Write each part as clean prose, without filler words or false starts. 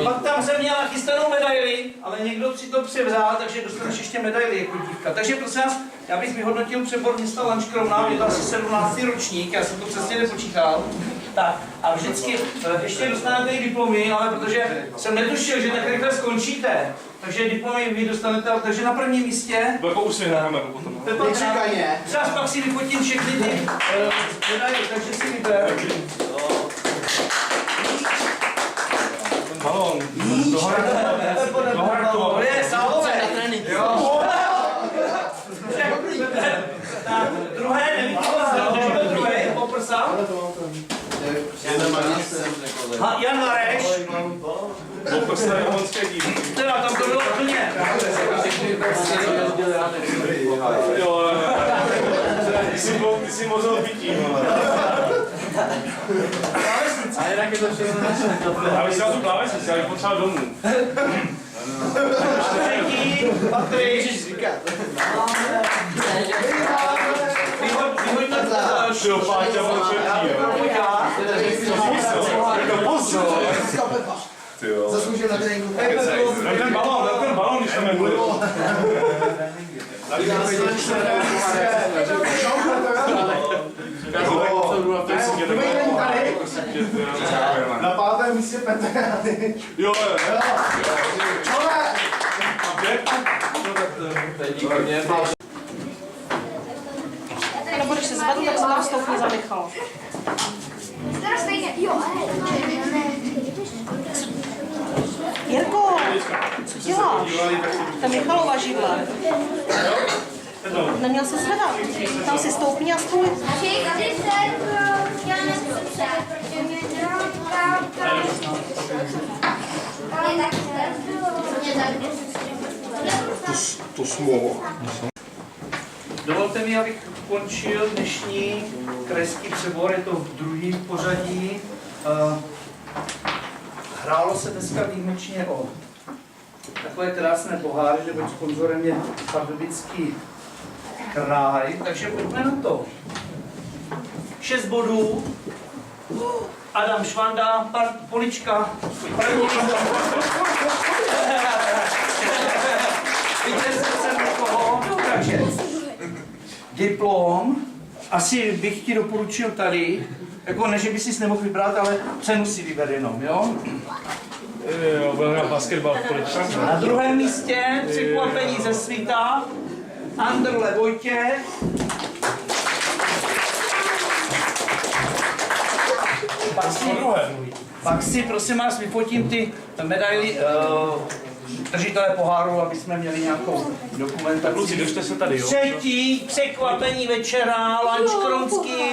Pak tam jsem měla chystanou medaili, ale někdo si to převzal, takže dostaneš ještě medaili jako dívka. Takže prosím vás, já bych vyhodnotil přebor města Lanškrovna, je to asi 17. ročník, já jsem to přesně nepočítal. Tak a vždycky ještě dostanete i diplomy, ale protože jsem netušil, že tak rychle skončíte, takže diplomy vy dostanete, takže na prvním místě. Jako usvěnáme potom. Třeba pak si vyfotím všechny ty medaily, takže si vyber. Balón. To je salové. Tak, druhé nevypadá, druhé, poprsal. Jan Mareš. Poprsal japonské dívky. Teda, tam to bylo úplně. Jo, ty jsi moc pitím. A jinak je to všechno naše. Já bych si dal tu klávesnici, já bych potřeboval domů. Třetí, Patrik. Vyhoď na to. Šel Páťa byl třetí, jo. Ty jo. Zasloužil na tréninku. Ten balón, když tam nebude. Na pátém místě Petr. Jo, Nebo když se zvedl, tak se tam stoupne za Michal. Teraz stejně, jo, Jirko, co děláš? To je Michalova židle. Neměl se zvedat. Tam si stoupni a stůj. To smlouva. Dovolte mi, abych ukončil dnešní krajský přebor, je to v druhém pořadí. Hrálo se dneska výjimečně o takové krásné poháry, neboť sponzorem je Pardubický kraj, takže pojďme na to. 6 bodů, Adam Švanda, Polička, vítězce jsem někoho, takže diplom, asi bych ti doporučil tady, jako ne, že by si nemohl vybrat, ale cenu si vyber jenom, jo? Jo, byl hrát basketbal v Poličce. Na druhém místě překvapení ze svíta, Anderle Vojtěch. Pak si prosím vás vyfotím ty medaily držitele poháru, aby jsme měli nějakou dokumentaci. Kluci, držte se tady, jo? Třetí překvapení večera, Lanškronský,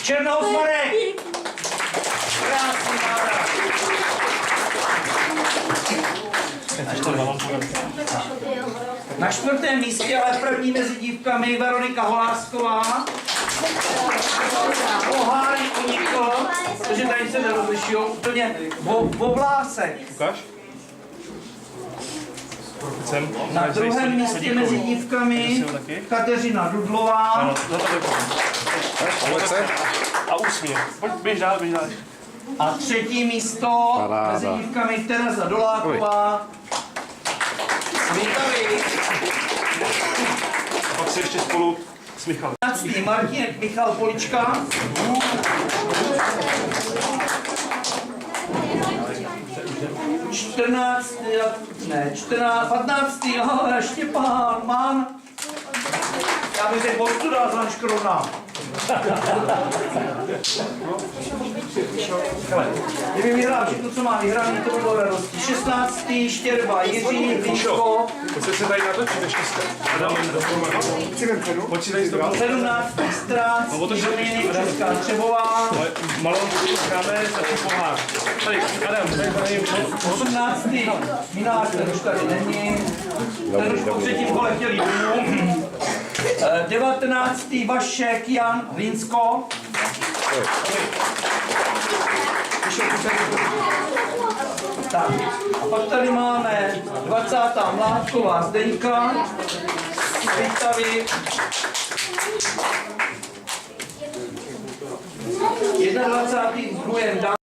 Černohous Marek. Krásný návrat. Na 4. místě, ale první mezi dívkami, Veronika Holásková. Pohár unikl, protože tady se nerozlišují úplně voblásek. Ukáž? Na druhém místě mezi dívkami Kateřina Dudlová. Ano, za to a úsměv. Pojď, běž dál, běž dál. A třetí místo mezi dívkami Tereza Doláková. Vítali. A pak se ještě spolu s Michalem. 15. Martinek Michal Polička. Štěpán Mann. Já bych řekl, odtud dá z Lanškrovna. Kdyby vyhrál všechno, co má vyhraný, to by bylo radosti. 16. Štěrba, Jiří Liško. Pojď se tady natočit, ještě jste. Pojď si tady 17. Strác, Jiří Česká Třebová. Malou dáme za ten pohár. Tady, Adam, tady 18. Minář, ten už tady není. Ten už po třetím kole chtěl domů. 19. Vašek Jan Hlinsko. Tak. A pak tady máme 20. Mládková Zdeňka. Vítavy. 21.